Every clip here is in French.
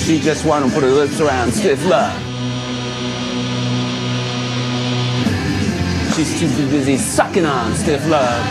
She just wanna put her lips around stiff love. She's too busy sucking on stiff love.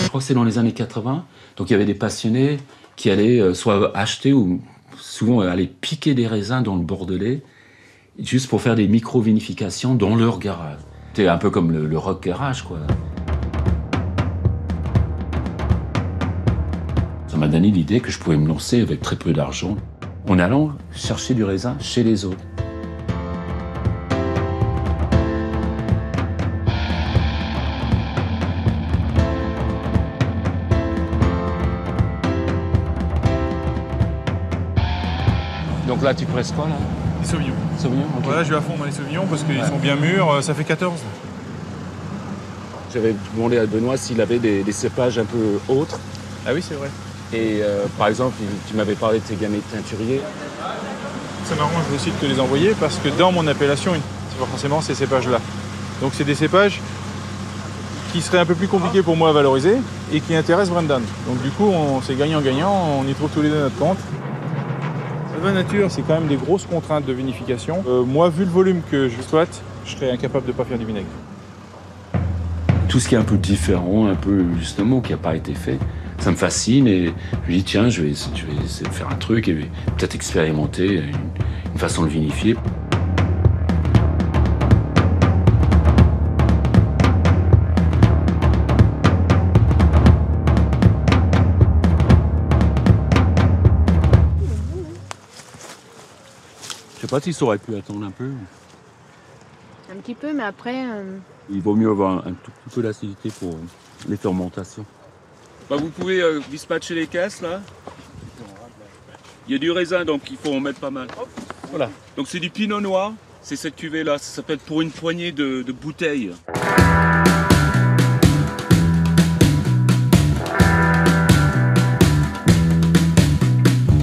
Je crois que c'est dans les années 80, donc il y avait des passionnés qui allaient soit acheter ou souvent aller piquer des raisins dans le Bordelais, juste pour faire des micro-vinifications dans leur garage. C'était un peu comme le rock garage, quoi. Ça m'a donné l'idée que je pouvais me lancer avec très peu d'argent en allant chercher du raisin chez les autres. Donc là, tu presses quoi, là? Les sauvignons. Sauvignon, ok. Voilà, je vais à fond dans les sauvignons parce qu'ils sont bien mûrs, ça fait 14. J'avais demandé à Benoît s'il avait des cépages un peu autres. Ah oui, c'est vrai. Et par exemple, tu m'avais parlé de tes gamets teinturiers. Ça m'arrange aussi de te les envoyer parce que dans mon appellation, c'est pas forcément ces cépages-là. Donc c'est des cépages qui seraient un peu plus compliqués pour moi à valoriser et qui intéressent Brendan. Donc du coup, c'est gagnant-gagnant, on y trouve tous les deux notre compte. Le vin nature, c'est quand même des grosses contraintes de vinification. Moi, vu le volume que je souhaite, je serais incapable de ne pas faire du vinaigre. Tout ce qui est un peu différent, un peu justement, qui n'a pas été fait, ça me fascine et je me dis tiens, je vais essayer de faire un truc et peut-être expérimenter une façon de vinifier. Je sais pas si ça aurait pu attendre un peu. Un petit peu, mais après... Il vaut mieux avoir un tout petit peu d'acidité pour les fermentations. Bah, vous pouvez dispatcher les caisses là. Il y a du raisin donc il faut en mettre pas mal. Hop, voilà. Donc c'est du pinot noir, c'est cette cuvée là, ça s'appelle Pour une poignée de bouteilles.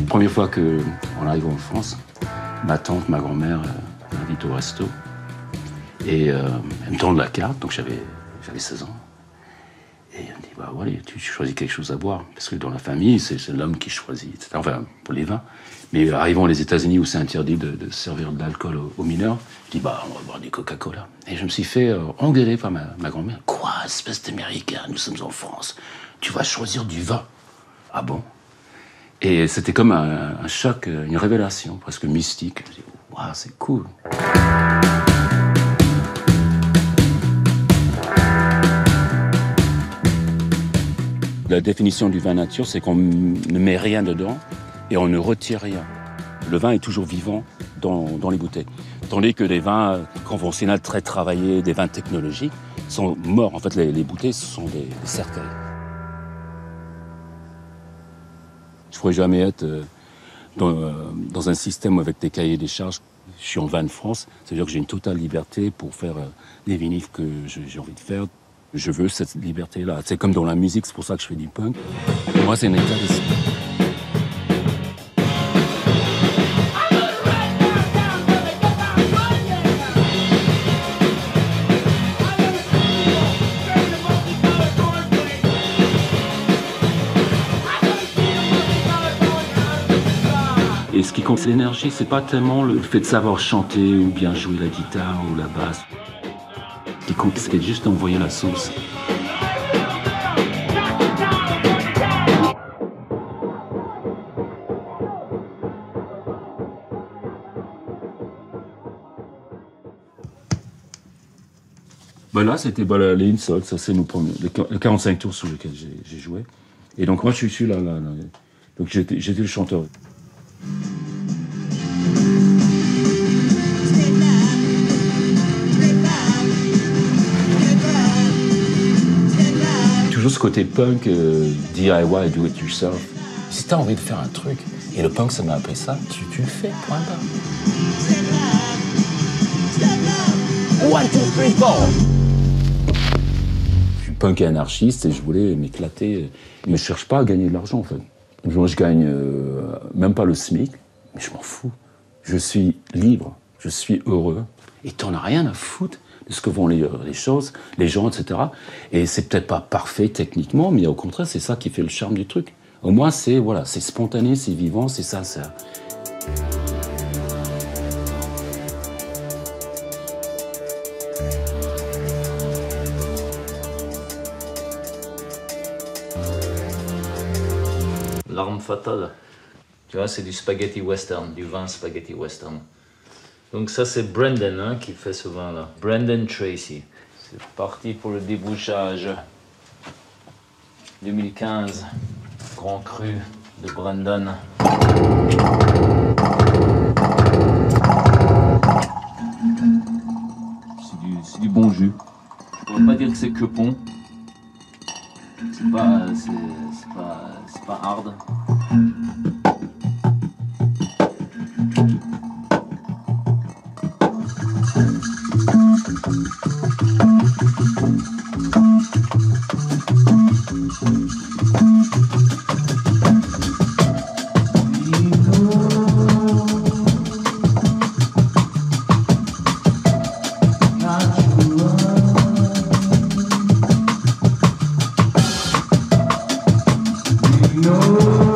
Première fois qu'on arrive en France, ma tante, ma grand-mère m'invite au resto. Et elle me tend la carte, donc j'avais 16 ans. Et elle me dit, bah ouais, tu choisis quelque chose à boire. Parce que dans la famille, c'est l'homme qui choisit, etc. Enfin, pour les vins. Mais arrivant aux États-Unis où c'est interdit de servir de l'alcool aux mineurs, je dis, bah on va boire du Coca-Cola. Et je me suis fait engueuler par ma grand-mère. Quoi, espèce d'Américain, nous sommes en France. Tu vas choisir du vin. Ah bon? Et c'était comme un choc, une révélation, presque mystique. Je me dis, waouh, c'est cool. La définition du vin nature, c'est qu'on ne met rien dedans et on ne retire rien. Le vin est toujours vivant dans les bouteilles. Tandis que les vins conventionnels très travaillés, des vins technologiques, sont morts. En fait, les bouteilles, ce sont des cercueils. Je ne pourrais jamais être dans un système avec des cahiers des charges. Je suis en Vin de France, c'est-à-dire que j'ai une totale liberté pour faire les vinifs que j'ai envie de faire. Je veux cette liberté-là. C'est comme dans la musique, c'est pour ça que je fais du punk. Pour moi, c'est un état d'esprit. Et ce qui compte, c'est l'énergie. C'est pas tellement le fait de savoir chanter ou bien jouer la guitare ou la basse. Ce qui compte, c'est juste d'envoyer la sauce. Ben là, c'était les Insols, ça c'est le 45 tours sur lequel j'ai joué. Et donc moi, je suis là. Donc j'étais le chanteur. Toujours ce côté punk, DIY, do it yourself. Si t'as envie de faire un truc, et le punk ça m'a appris ça, tu le fais, point barre. 1, 2, 3, 4. Je suis punk et anarchiste et je voulais m'éclater. Mais je cherche pas à gagner de l'argent en fait. Moi, je gagne même pas le SMIC, mais je m'en fous. Je suis libre, je suis heureux. Et t'en as rien à foutre de ce que vont les choses, les gens, etc. Et c'est peut-être pas parfait techniquement, mais au contraire, c'est ça qui fait le charme du truc. Au moins, c'est voilà, c'est spontané, c'est vivant, c'est sincère. L'arme fatale, tu vois, c'est du spaghetti western, du vin spaghetti western. Donc ça c'est Brendan hein, qui fait ce vin là, Brendan Tracy. C'est parti pour le débouchage 2015, Grand Cru de Brendan. C'est du bon jus. Je pourrais pas dire que c'est que bon. C'est pas hard. No.